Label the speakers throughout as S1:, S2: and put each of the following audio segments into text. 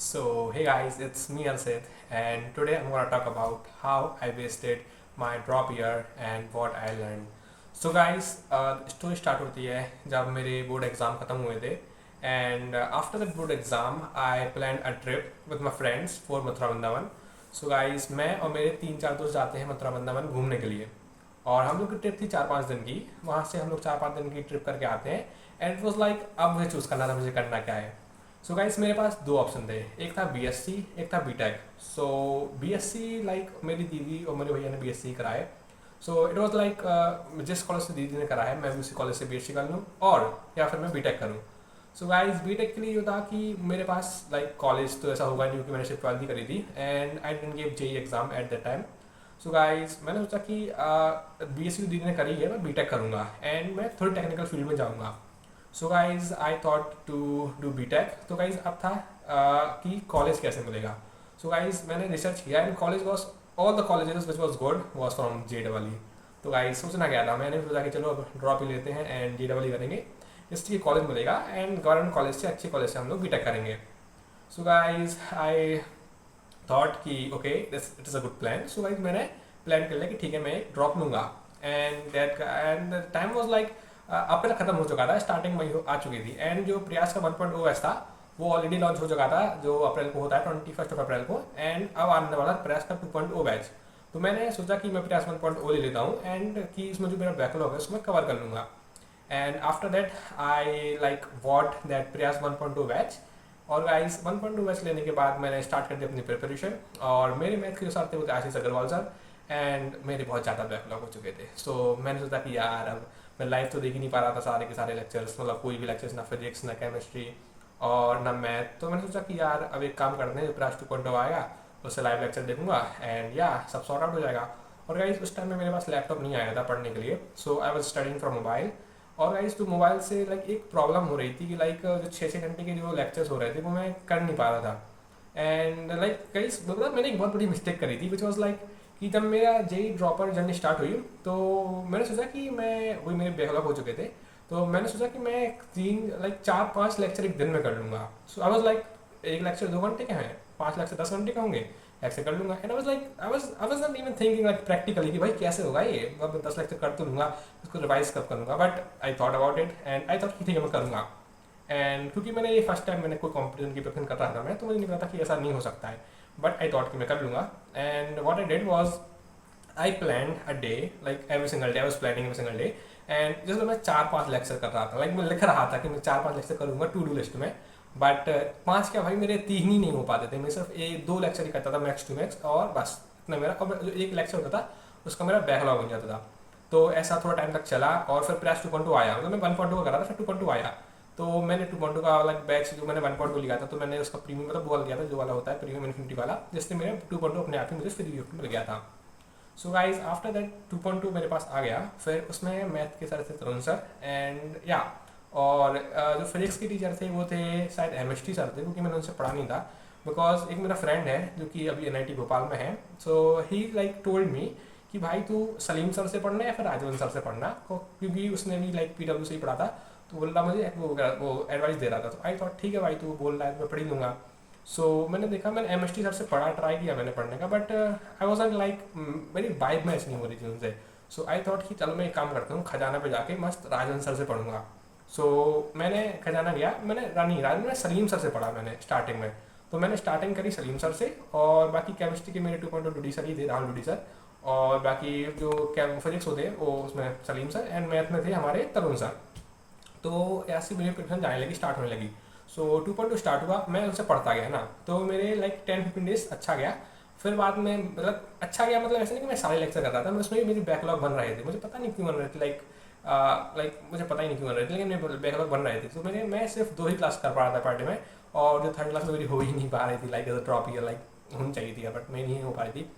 S1: So, hey guys, it's me Ansit, and today I'm gonna talk about how I wasted my drop year and what I learned. So guys, story start होती है जब मेरे board exam ख़त्म हुए थे and after that board exam I plan a trip with my friends for Mathura Vrindavan. So guys, मैं और मेरे तीन चार दोस्त जाते हैं मथुरा वृंदावन घूमने के लिए. और हम लोग की ट्रिप थी 4-5 दिन की. वहाँ से हम लोग 4-5 दिन की ट्रिप करके आते हैं एंड इट वॉज लाइक अब मुझे चूज़ करना था मुझे करना क्या है. सो गाइस, मेरे पास दो ऑप्शन थे. एक था बीएससी, एक था बीटेक. सो बीएससी लाइक मेरी दीदी और मेरे भैया ने बीएससी कराए. सो इट वाज लाइक जिस कॉलेज से दीदी ने करा है मैं भी उसी कॉलेज से बीएससी कर लूँ और या फिर मैं बीटेक करूँ. सो गाइस, बीटेक के लिए ये था कि मेरे पास लाइक कॉलेज तो ऐसा होगा नहीं क्योंकि मैंने सिर्फ 12th ही करी थी and I didn't give JEE exam at that time. So guys, मैंने सोचा कि बीएससी दीदी ने करी है, मैं बीटेक करूँगा एंड मैं थोड़ी टेक्निकल फील्ड में जाऊँगा. So guys I thought to do B tech. तो गाइज अब था कि कॉलेज कैसे मिलेगा. सो गाइज मैंने रिसर्च किया and college was all the colleges which was good was from JEE. तो गाइज सोचना क्या था, मैंने सोचा कि चलो अब ड्रॉप ही लेते हैं एंड JEE करेंगे, इसलिए कॉलेज मिलेगा एंड गवर्नमेंट कॉलेज से अच्छे कॉलेज से हम लोग बीटेक करेंगे. सो गाइज आई थॉट कि okay this it is a good plan. So guys मैंने प्लान कर लिया कि ठीक है मैं ड्रॉप लूँगा एंड टाइम वॉज लाइक अप्रैल खत्म हो चुका था, स्टार्टिंग मई आ चुकी थी एंड जो प्रयास का 1.0 बैच था वो ऑलरेडी लॉन्च हो चुका था जो अप्रैल को होता है 21 अप्रैल को. एंड अब आने वाला प्रयास का 2.0 बैच. तो मैंने सोचा कि मैं प्रयास 1.0 ले लेता हूँ एंड कि इसमें जो मेरा बैकलॉग है उसमें कवर कर लूँगा. And after that I like what that प्रयास 1.0 बैच. और गाइस 1.2 बैच लेने के बाद मैंने स्टार्ट कर दी अपनी प्रिपरेशन. और मेरे मैथ के जो सर थे वो थे आशीष अग्रवाल सर एंड मेरे बहुत ज़्यादा बैकलॉग हो चुके थे. सो मैंने सोचा कि यार अब मैं लाइव तो देख ही नहीं पा रहा था सारे के सारे लेक्चर्स, मतलब कोई भी लेक्चर्स, ना फिजिक्स ना केमिस्ट्री और ना मैथ. तो मैंने सोचा कि यार अब एक काम करते हैं, जो प्रयास 2.0 आएगा उससे लाइव लेक्चर देखूंगा एंड या सब सॉर्ट आउट हो जाएगा. और गाइस उस टाइम में मेरे पास लैपटॉप नहीं आया था पढ़ने के लिए. So I was studying from mobile. और गाइस तो मोबाइल से लाइक एक प्रॉब्लम हो रही थी कि लाइक जो 6-6 घंटे के जो लेक्चर्स हो रहे थे वो मैं कर नहीं पा रहा था. एंड लाइक गाइस मतलब मैंने एक बहुत बड़ी मिस्टेक करी थी विच वॉज लाइक कि जब मेरा जेई ड्रॉपर जर्नी स्टार्ट हुई तो मैंने सोचा कि मैं वही मेरे बैकलॉग हो चुके थे. तो मैंने सोचा कि मैं 4-5 लेक्चर एक दिन में कर लूँगा. सो आई वाज लाइक एक लेक्चर 2 घंटे के हैं, 5 लेक्चर 10 घंटे के होंगे, ऐसे कर लूँगा. And I was not even thinking like practically कि भाई कैसे होगा ये, अब 10 लेक्चर कर तो लूँगा, इसको रिवाइज कब करूँगा. But I thought about it and I thought कि ठीक है मैं करूँगा. एंड क्योंकि मैंने ये फर्स्ट टाइम मैंने कोई कॉम्पिटिशन की प्रिपरेशन कर रहा था मैं, तो मुझे नहीं पता था कि ऐसा नहीं हो सकता है. बट आई थॉट कि मैं कर लूँगा. And what I did was I planned a day, like every single day I was planning every single day. And जैसे मैं 4-5 लेक्चर कर रहा था, लाइक मैं लिख रहा था कि मैं 4-5 लेक्चर करूँगा टू डू लिस्ट में. बट 5 क्या भाई, मेरे 3 ही नहीं हो पाते थे. मैं सिर्फ 2 लेक्चर ही करता था मैक्स टू मैक्स और बस इतना मेरा. और जो एक लेक्चर होता था उसका मेरा बैकलॉग बन जाता था. तो ऐसा थोड़ा टाइम तक चला और फिर प्रयास 2.2 आया. मतलब मैं 1.2 का कर रहा था, फिर 2.2 आया. तो मैंने 2.2 का लाइक बैच जो मैंने 1.2 लिया था तो मैंने उसका प्रीमियम मतलब वो वाला लिया था जो वाला होता है प्रीमियम इन्फिनिटी वाला, जिससे मेरे 2.2 अपने आप ही मुझे फ्री गिफ्ट मिल गया था. सो गाइज आफ्टर दैट 2.2 मेरे पास आ गया. फिर उसमें मैथ के सर थे तरुण सर एंड या और जो फिजिक्स के टीचर थे वो थे शायद MST सर थे, क्योंकि मैंने उनसे पढ़ा नहीं था. बिकॉज एक मेरा फ्रेंड है जो कि अभी NIT भोपाल में है. सो ही लाइक टोल्ड मी कि भाई तू सलीम सर से पढ़ना या फिर राजवन सर से पढ़ना, क्योंकि उसने भी लाइक PW से ही पढ़ा था. तो बोल रहा मुझे वो एडवाइस दे रहा था. तो आई थॉट ठीक है भाई तू बोल रहा है तो मैं पढ़ ही लूँगा. सो मैंने देखा, मैंने MST सर से पढ़ा, ट्राई किया मैंने पढ़ने का. बट आई वॉज लाइक मेरी वाइब मैच नहीं हो रही थी उनसे. सो आई थॉट कि चलो मैं एक काम करता हूँ, खजाना पे जाके मस्त राजन सर से पढ़ूंगा. सो मैंने खजाना गया, मैंने राजन में सलीम सर से पढ़ा मैंने स्टार्टिंग में. तो मैंने स्टार्टिंग करी सलीम सर से और बाकी केमिस्ट्री के मेरे 2.2 डूडी सर ही थे, राहुल डूडी सर. और बाकी जो फिजिक्स होते वो उसमें सलीम सर एंड मैथ में थे हमारे तरुण सर. तो ऐसी मेरी प्रिपरेशन जाने लगी, स्टार्ट होने लगी. सो 2.2 स्टार्ट हुआ, मैं उनसे पढ़ता गया ना, तो मेरे लाइक 10-15 डेज अच्छा गया. फिर बाद में मतलब अच्छा गया मतलब ऐसे नहीं कि मैं सारे लेक्चर करता था, मैं उसमें भी मेरी बैकलॉग बन रहे थे. मुझे पता नहीं क्यों बन रहे थे, लाइक मुझे पता ही नहीं क्यों बन रहे थे, लेकिन मेरे बैकलॉग बन रहे थे. तो मैं सिर्फ 2 ही क्लास कर पा रहा था पर डे में. और जो 3rd क्लास में मेरी हो ही नहीं पा रही थी, like as a drop year like होनी चाहिए थी बट मैं नहीं हो पा रही थी.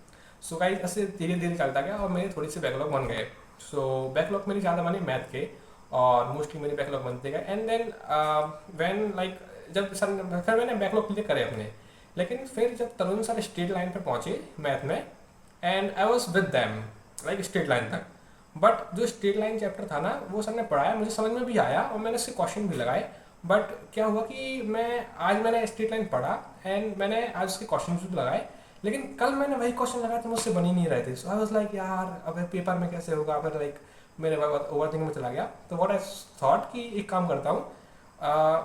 S1: सो गाइस ऐसे धीरे धीरे चलता गया और मेरे थोड़ी सी बैकलॉग बन गए. सो बैकलॉग मेरी ज़्यादा बने मैथ के और मोस्टली मेरे बैकलॉग बनते गए. एंड देन व्हेन लाइक जब सर फिर मैंने बैकलॉग क्लियर करे अपने. लेकिन फिर जब तरुण सर स्ट्रेट लाइन पे पहुंचे मैथ में and I was with them like straight line तक. बट जो स्ट्रेट लाइन चैप्टर था ना वो सर ने पढ़ाया, मुझे समझ में भी आया और मैंने उससे क्वेश्चन भी लगाए. बट क्या हुआ कि मैंने स्ट्रेट लाइन पढ़ा एंड मैंने आज उसके क्वेश्चन भी लगाए, लेकिन कल मैंने वही क्वेश्चन लगाए तो मुझसे बन ही नहीं रहे थे। सो आई वाज लाइक यार अब पेपर में कैसे होगा, फिर लाइक मेरे ओवर थिंकिंग में चला गया। तो व्हाट आई थॉट कि एक काम करता हूँ,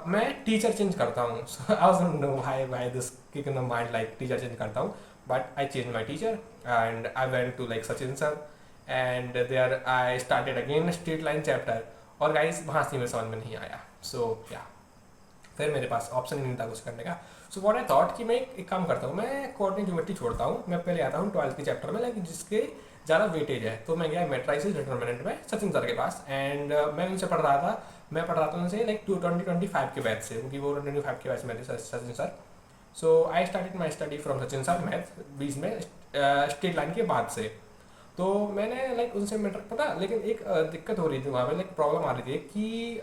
S1: मैं टीचर चेंज करता हूँ। So I was know why this kick in the mind like teacher change करता हूँ, but I change my teacher and I went to like Sachin sir and there I started again straight line chapter. और guys वहाँ से मेरे समझ में नहीं आया। सो या फिर मेरे पास ऑप्शन ही नहीं था कुछ करने का। सो व्हाट आई थॉट कि मैं एक काम करता हूँ, मैं कोऑर्डिनेट ज्योमेट्री छोड़ता हूँ, मैं पहले आता हूँ 12th के चैप्टर में लाइक जिसके ज़्यादा वेटेज है। तो मैं गया मैट्राइसिस डिटर्मिनेंट में सचिन सर के पास एंड मैं उनसे पढ़ रहा था। मैं पढ़ रहा था उनसे लाइक 2025 के बैच से, क्योंकि वो 25 के बैच में थे Sachin sir. So I started my study from Sachin sir math 20 में स्ट्रेट लाइन के बाद से। तो मैंने लाइक उनसे मैटर पता, लेकिन एक दिक्कत हो रही थी वहाँ पे, लाइक प्रॉब्लम आ रही थी कि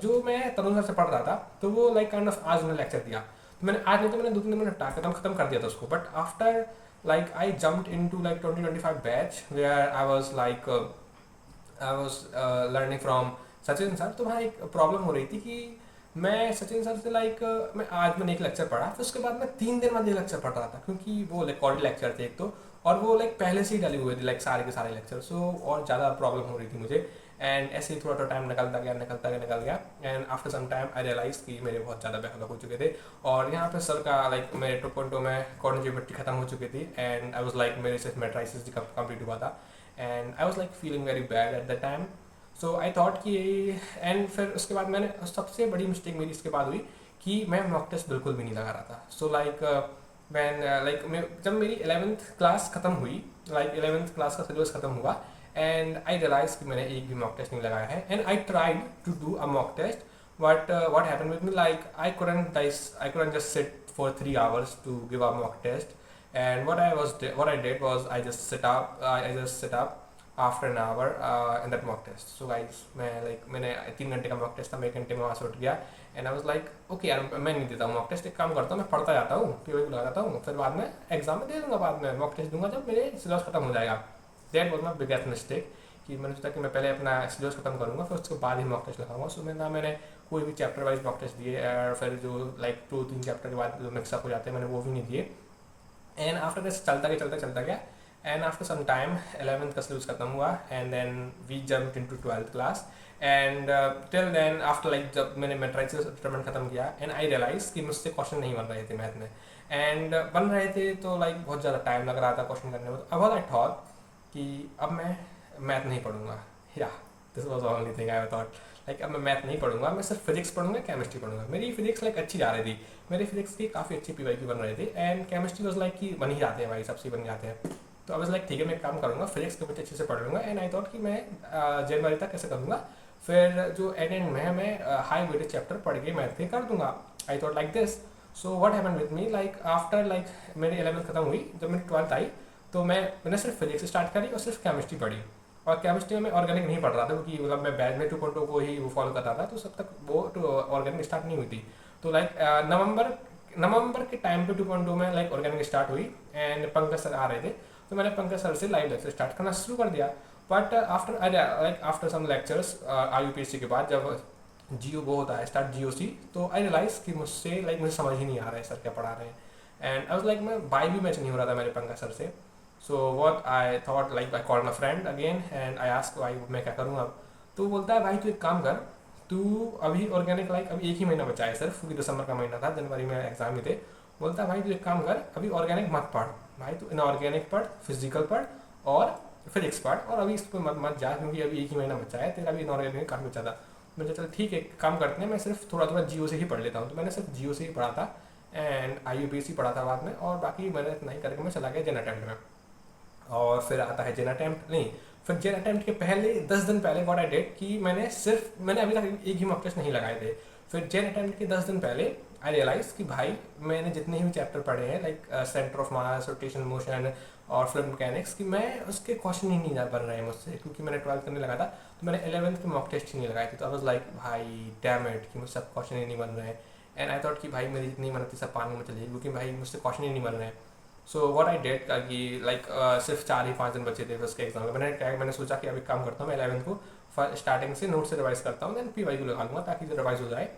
S1: जो मैं तरुण सर से पढ़ रहा था तो वो लाइक काइंड ऑफ आज उन्होंने लेक्चर दिया, तो मैंने आज नहीं तो मैंने 2-3 दिन में खत्म कर दिया था उसको। But after like I jumped into like 2025 batch where I was learning from Sachin sir. तो वहाँ एक प्रॉब्लम हो रही थी कि मैं सचिन सर से लाइक मैं आज मैंने एक लेक्चर पढ़ा, फिर उसके बाद मैं 3 दिन बाद ये लेक्चर पढ़ रहा था, क्योंकि वो रिकॉर्ड लेक्चर थे एक तो, और वो लाइक पहले से ही डले हुए थे लाइक सारे के सारे लेक्चर। सो और ज़्यादा प्रॉब्लम हो रही थी मुझे एंड ऐसे ही थोड़ा टाइम निकल गया and after some time I realise कि मेरे बहुत ज़्यादा बैकलॉग हो चुके थे। और यहाँ पे सर का लाइक मेरे 2.2 में कोऑर्डिनेट ज्योमेट्री खत्म हो चुकी थी एंड आई वाज लाइक मेरे सिर्फ मैट्राइसिस कंप्लीट हुआ था and I was like feeling very bad at the time. So I thought कि एंड फिर उसके बाद मैंने सबसे बड़ी मिस्टेक मेरी इसके बाद हुई कि मैं मॉक टेस्ट बिल्कुल भी नहीं लगा रहा था। सो लाइक जब मेरी 11th क्लास खत्म हुई, लाइक 11th क्लास का सिलेबस खत्म हुआ एंड आई रियलाइज कि मैंने एक भी मॉक टेस्ट नहीं लगाया है and I tried to do a mock test, but what happened with me like I couldn't just sit for 3 hours to give a mock test and what I did was I just sit up after an hour in that mock test. So guys मैंने 3 घंटे का mock test था, मैं 1 घंटे में वहाँ से उठ गया and I was like okay यार मैं नहीं देता हूँ मॉक टेस्ट, एक काम करता हूँ मैं पढ़ता जाता हूँ, पीओ लगा जाता हूँ, फिर बाद में एग्जाम में दे दूँगा, बाद में मॉक टेस्ट दूंगा जब मेरे सिलेबस खत्म हो जाएगा। That was my biggest mistake कि मैंने सोचा कि मैं पहले अपना सिलेबस खत्म करूँगा फिर उसके बाद ही मॉक टेस्ट लगाऊंगा। सो मैंने कोई भी चैप्टर वाइज मॉक टेस्ट दिए और फिर जो लाइक 2-3 चैप्टर के बाद जो मिक्सअप हो जाते हैं मैंने वो भी नहीं दिए एंड आफ्टर दिस चलता गया and after some time 11th का सिलेबस खत्म हुआ and then we jumped into 12th class and till then after like जब मैंने मैट्रिक्स डिटरमिनेंट खत्म किया एंड आई रियलाइज कि मुझसे क्वेश्चन नहीं बन रहे थे मैथ में एंड बन रहे थे तो लाइक बहुत ज़्यादा टाइम लग रहा था क्वेश्चन करने में। अब आई थॉट कि अब मैं मैथ नहीं पढ़ूंगा, या this was only thing I thought like अब मैं मैथ नहीं पढ़ूंगा, मैं सिर्फ फिजिक्स पढ़ूंगा, केमिस्ट्री पढ़ूंगा। मेरी फिजिक्स लाइक अच्छी जा रही थी, मेरी फिजिक्स की काफ़ी अच्छी PYQ बन रहे थे एंड केमिस्ट्री वॉज लाइक कि बन ही जाते हैं भाई, सबसे बन जाते हैं। तो अब लाइक ठीक है मैं काम करूँगा, फिजिक्स के बच्चे अच्छे से पढ़ लूँगा एंड आई थॉट कि मैं जनवरी तक कैसे करूँगा, फिर जो एंड में मैं हाई वेटेज चैप्टर पढ़ के मैथ के कर दूँगा। I thought like this. So what happened with me like after like मेरी 11th खत्म हुई, जब मेरी 12th आई तो मैंने सिर्फ फिजिक्स स्टार्ट करी और सिर्फ केमिस्ट्री पढ़ी। और केमिस्ट्री में मैं ऑर्गेनिक नहीं पढ़ रहा था क्योंकि मतलब मैं बैच में 2.2 को ही वो फॉलो कर रहा था, तो सब तक वो ऑर्गेनिक स्टार्ट नहीं हुई थी। तो लाइक नवंबर के टाइम पे 2.2 में लाइक ऑर्गेनिक स्टार्ट हुई एंड पंकज सर आ रहे थे, तो मैंने पंकज सर से लाइव लेक्चर स्टार्ट करना शुरू कर दिया। But after some lectures IUPAC के बाद जब जियो वो होता है स्टार्ट GOC, तो आई रियलाइज कि मुझसे लाइक मुझे समझ ही नहीं आ रहा है सर क्या पढ़ा रहे हैं एंड आई वाज लाइक मैं बाई भी मैच नहीं हो रहा था मेरे पंकज सर से। So what I thought like I called my friend again and I asked भाई मैं क्या करूँ अब। तो बोलता है भाई तू एक काम कर, तू अभी ऑर्गेनिक लाइक अभी 1 ही महीना बचा है सिर्फ, क्योंकि दिसंबर का महीना था, जनवरी में एग्जाम ही थे। बोलता है भाई तू एक काम कर, अभी ऑर्गेनिक मत पढ़ भाई, तू इनऑर्गेनिक पढ़, फिजिकल पढ़ और फिजिक्स पढ़, और अभी इसको मत जा क्योंकि अभी 1 ही महीना बचा है तेरा, अभी इनऑर्गेनिक काफ़ी बचा था। मुझे चल ठीक है काम करते हैं, मैं सिर्फ थोड़ा जियो से ही पढ़ लेता हूँ। तो मैंने सिर्फ जियो से ही पढ़ा था एंड IUPAC पढ़ा था बाद में, और बाकी मैंने इतना ही करके मैं चला गया जेन अटेम्प्ट में। और फिर आता है जेन अटेम्प्ट, नहीं फिर जेन अटेम्प्ट के पहले 10 दिन पहले व्हाट आई डिड कि मैंने अभी तक एक ही मॉक टेस्ट नहीं लगाए थे। फिर जेन अटेम्प्ट के 10 दिन पहले आई रियलाइज कि भाई मैंने जितने भी चैप्टर पढ़े हैं like centre of mass, rotation motion और फ्लूइड मैकेनिक्स की, मैं उसके क्वेश्चन ही नहीं बन रहे हैं मुझसे, क्योंकि मैंने 12th करने लगा था तो मैंने 11th के मॉक टेस्ट ही नहीं लगाए थे। तो आई वाज लाइक भाई डैम इट कि मुझसे सब क्वेश्चन ही नहीं बन रहे हैं एंड आई थॉट कि भाई मेरी जितनी मेहनत थी सब पानी में चली, क्योंकि भाई मुझसे क्वेश्चन ही नहीं बन रहे हैं। सो व्हाट आई डिड कि लाइक सिर्फ 4 ही 5 दिन बचे थे उसके एग्जाम में, मैंने सोचा कि अभी काम करता हूँ मैं 11th को स्टार्टिंग से नोट से रिवाइज करता हूँ, देन PYQ लगा लूँगा ताकि रिवाइज हो जाए।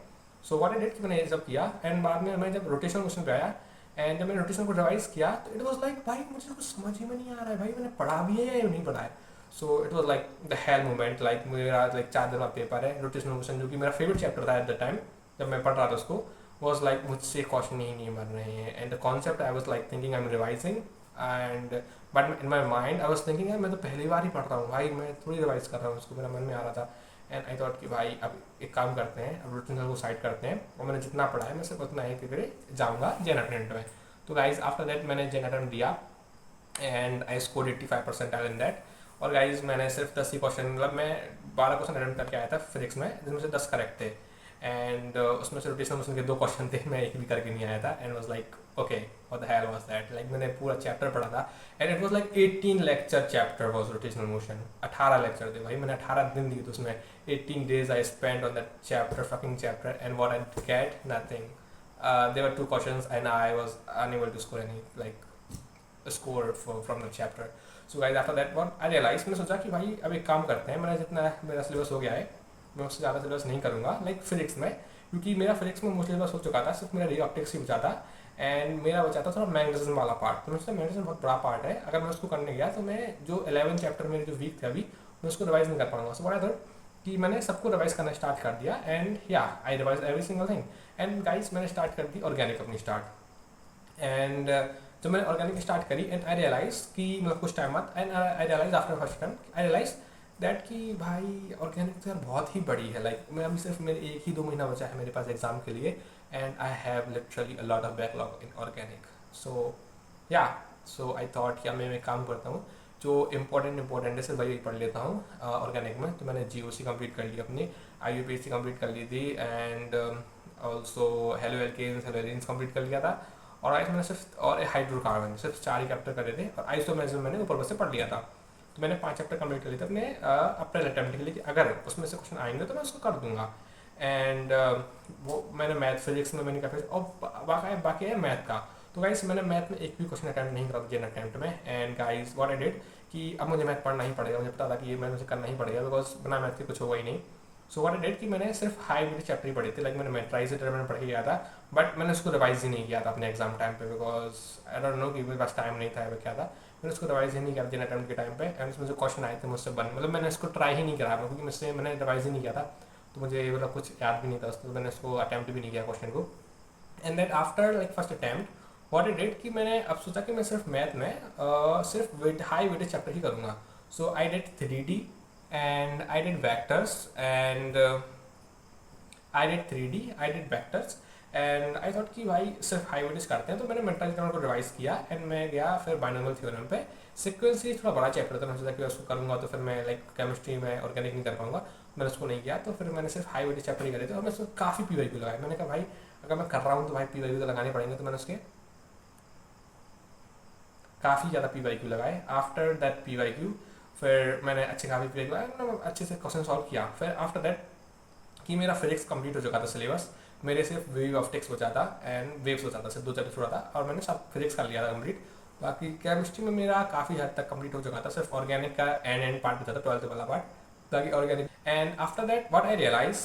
S1: सो व्हाट आई डिड कि मैंने ये सब किया एंड बाद में मैं जब रोटेशनल क्वेश्चन पे आया एंड जब मैंने रोटेशनल को रिवाइज किया तो इट वाज लाइक भाई मुझे कुछ समझ ही में नहीं आ रहा है भाई मैंने पढ़ा भी है या नहीं पढ़ा है। So it was like the hell moment like मेरा लाइक 4 दिन बाद पेपर है रोटेशनल क्वेश्चन जो कि मेरा फेवरेट चैप्टर था एट द टाइम जब मैं पढ़ रहा था उसको was like मुझसे क्वेश्चन ही नहीं बन रहे हैं and the concept I was like thinking I am revising and but in my mind I was thinking यार मैं तो पहली बार ही पढ़ रहा हूँ भाई मैं थोड़ी रिवाइज कर रहा हूँ उसको मेरा मन में आ रहा था एंड आई थॉट कि भाई अब एक काम करते हैं अब रूटीन को साइड करते हैं और मैंने जितना पढ़ा है मैं सिर्फ उतना ही फिर जाऊँगा जेन अटेम्प्ट में। तो गाइज आफ्टर दैट मैंने जेन अटेम्प्ट दिया and I score 85% in that. और गाइज मैंने सिर्फ 10 ही क्वेश्चन मतलब मैं 12 क्वेश्चन अटेम्प्ट करके आया था फिजिक्स में जिसमें से 10 करेक्ट थे एंड उसमें से रोटेशनल मोशन के 2 क्वेश्चन थे मैं एक भी करके नहीं आया था and was like okay what the hell was that like मैंने पूरा चैप्टर पढ़ा था and it was like 18 lecture chapter was rotational motion 18 lecture थे भाई मैंने 18 दिन दिए थे उसमें 18 days I spent on that chapter fucking chapter and what I get nothing. There were 2 questions and I was unable to score any like score from the chapter. So guys after that what I realized मैंने सोचा कि भाई अब एक काम करते हैं मैंने जितना मेरा सिलेबस हो गया है मैं उससे ज़्यादा सिलेबस नहीं करूँगा लाइक फिजिक्स में क्योंकि मेरा फिजिक्स में मोस्टली सिलेबस हो चुका था सिर्फ मेरा रे ऑप्टिक्स ही बचा था एंड मेरा बचा था थोड़ा मैग्नेटिज्म वाला पार्ट। तो मुझसे मैग्नेटिज्म बहुत बड़ा पार्ट है अगर मैं उसको करने गया तो मैं जो 11 चैप्टर मेरे जो वीक थे अभी मैं उसको रिवाइज नहीं कर पाऊंगा। सो व्हाट आई थॉट कि मैंने सबको रिवाइज करना स्टार्ट कर दिया and yeah I revise every single thing and guys मैंने स्टार्ट कर दी ऑर्गेनिक अपनी स्टार्ट एंड जब मैंने ऑर्गेनिक स्टार्ट करी एंड आई रियलाइज कि मतलब कुछ टाइम बाद and I realize after first time I realize that कि भाई ऑर्गेनिक तो यार बहुत ही बड़ी है लाइक मैं अभी सिर्फ मेरे 1 ही 2 महीना बचा है मेरे पास एग्जाम के लिए and I have literally a lot of backlog in organic. So yeah so I thought कि मैं काम करता हूँ जो इंपॉर्टेंट है सिर्फ वही पढ़ लेता हूँ ऑर्गेनिक में। तो मैंने GOC कंप्लीट कर ली अपनी IUPAC कंप्लीट कर ली थी and also haloalkanes haloarenes complete कर लिया था और आइस मैंने सिर्फ और हाइड्रोकार्बन सिर्फ 4 ही चैप्टर करे थे और आइसोमेरिज्म मैंने ऊपर से पढ़ लिया था। तो मैंने 5 चैप्टर कंप्लीट कर लिए थे अपने अप्रैल अटेम्प्ट के लिए कि अगर उसमें से क्वेश्चन आएंगे तो मैं उसको कर दूंगा एंड वो मैंने मैथ फिजिक्स में मैंने काफ़ी और बाकी है मैथ का। तो गाइस मैंने मैथ में एक भी क्वेश्चन अटैम्प्ट नहीं करा था जेन अटैम्प्ट में and guys what I did कि अब मुझे मैथ पढ़ना ही पड़ेगा मुझे पता था कि ये मैथ मुझे करना ही पड़ेगा बिकॉज बिना मैथ के कुछ होगा ही नहीं। सो व्हाट आई डिड कि मैंने सिर्फ हाई वाले चैप्टर ही पढ़े थे लाइक मैंने मेट्राइजर मैंने पढ़ के गया था बट मैंने उसको रिवाइज ही नहीं किया था अपने एग्जाम टाइम पे बिकॉज आई डोंट नो कि मेरे पास टाइम नहीं था या क्या था मैंने उसको रिवाइज ही नहीं किया जेन अटेम्प्ट के टाइम पे एंड उसमें जो क्वेश्चन आए थे मुझसे बन मतलब मैंने इसको ट्राई ही नहीं करा क्योंकि मुझसे मैंने रिवाइज ही नहीं किया था तो मुझे मतलब कुछ याद भी नहीं था उसको तो मैंने उसको अटैम्प्ट भी नहीं किया क्वेश्चन को and then after like first attempt what I did कि मैंने अब सोचा कि मैं सिर्फ मैथ में सिर्फ हाई वेटेज चैप्टर ही करूँगा। So I did 3D and I did vectors and I did 3D I did vectors and I thought कि भाई सिर्फ हाई वेटेज करते हैं तो मैंने मेंटल को रिवाइज किया एंड मैं गया फिर बाइनोमियल थ्योरम पे सीक्वेंस ही थोड़ा बड़ा चैप्टर था मैं सोचा कि उसको करूँगा तो फिर मैं लाइक केमिस्ट्री में ऑर्गेनिक नहीं कर पाऊंगा मैंने उसको नहीं किया तो फिर मैंने सिर्फ हाई वेटेज चैप्टर ही करे थे और मैं उसको काफ़ी PYQ लगाया। मैंने कहा भाई अगर मैं कर रहा हूँ तो भाई PYQ तो लगाने पड़ेंगे तो मैंने उसके काफ़ी ज़्यादा PYQ लगाए। आफ्टर दैट PYQ फिर मैंने अच्छे काफ़ी PYQ लगाए अच्छे से क्वेश्चन सॉल्व किया। फिर आफ्टर दैट कि मेरा फिजिक्स कंप्लीट हो चुका था सिलेबस मेरे सिर्फ वेव ऑफ टेक्स बचा था एंड वेव्स बचा था सिर्फ 2 चैप्टर छोड़ा था और मैंने सब फिजिक्स कर लिया था कंप्लीट। बाकी केमिस्ट्री में मेरा काफ़ी हद तक कंप्लीट हो चुका था सिर्फ ऑर्गेनिक का एंड पार्ट बचा था 12th वाला पार्ट बाकी organic. And after that what I realise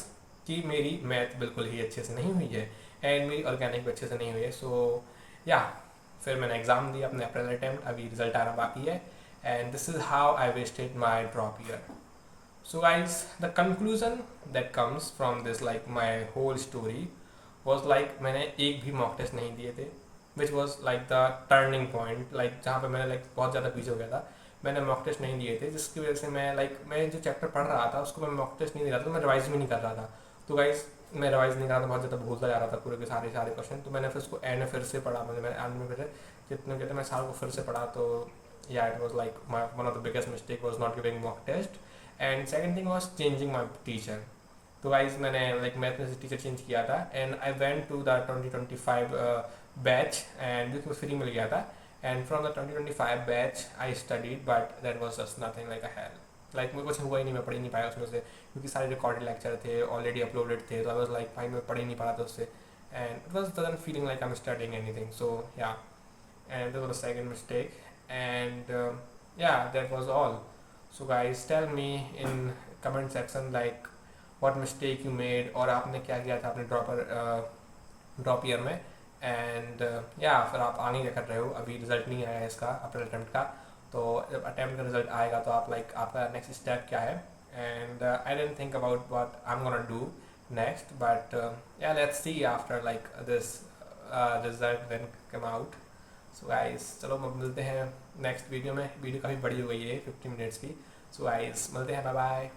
S1: कि मेरी मैथ बिल्कुल ही अच्छे से नहीं हुई है एंड मेरी ऑर्गेनिक भी अच्छे से नहीं हुई है। सो या फिर मैंने एग्जाम दिया अपने अप्रैल अटैम्प्ट अभी रिजल्ट आना बाकी है and this is how I wasted my drop year. So guys, the conclusion that comes from this like my whole story was like मैंने एक भी mock test नहीं दिए थे which was like the turning point like जहाँ पे मैंने like बहुत ज़्यादा पीछे हो गया था मैंने mock test नहीं दिए थे जिसकी वजह से मैं like मैं जो चैप्टर पढ़ रहा था उसको मैं mock test नहीं दे रहा था तो मैं रिवाइज भी नहीं कर रहा था। तो गाइज मैं रिवाइज नहीं कर रहा था बहुत ज़्यादा भूलता जा रहा था पूरे के सारे क्वेश्चन तो मैंने फिर उसको एंड में फिर से पढ़ा मैंने एंड में फिर जितने कहते मैं साल को फिर से पढ़ा तो या it was like one of the biggest mistake was not giving mock test and second thing was changing my teacher. तो गाइज मैंने लाइक मैथ में से टीचर चेंज किया था and I went to the 2025 batch and जो कि फ्री मिल गया था and from the 2025 batch I studied but that was just nothing like a hell like मुझे कुछ हुआ ही नहीं मैं पढ़ ही नहीं पाया उसमें से क्योंकि सारे रिकॉर्डेड लेक्चर थे ऑलरेडी अपलोडेड थे तो आई वाज लाइक भाई मैं पढ़ ही नहीं पा रहा था उससे and it was doesn't feeling like I am studying anything. So yeah and that was the second mistake and yeah that was all. So guys tell me in comment section like what mistake you made, और आपने क्या किया था अपने drop year में। And या फिर आप आगे क्या कर रहे हो, अभी रिजल्ट नहीं आया है इसका अप्रैल अटेम्प्ट का, तो जब अटेम्प्ट का रिजल्ट आएगा तो आप लाइक आपका नेक्स्ट स्टेप क्या है। And I didn't think about what I am gonna do next, but yeah, let's see after like this result then come out. So guys, चलो अब मिलते हैं नेक्स्ट वीडियो में। वीडियो काफ़ी बड़ी हो गई है 50 मिनट्स की। सो गाइस मिलते हैं, बाय बाय।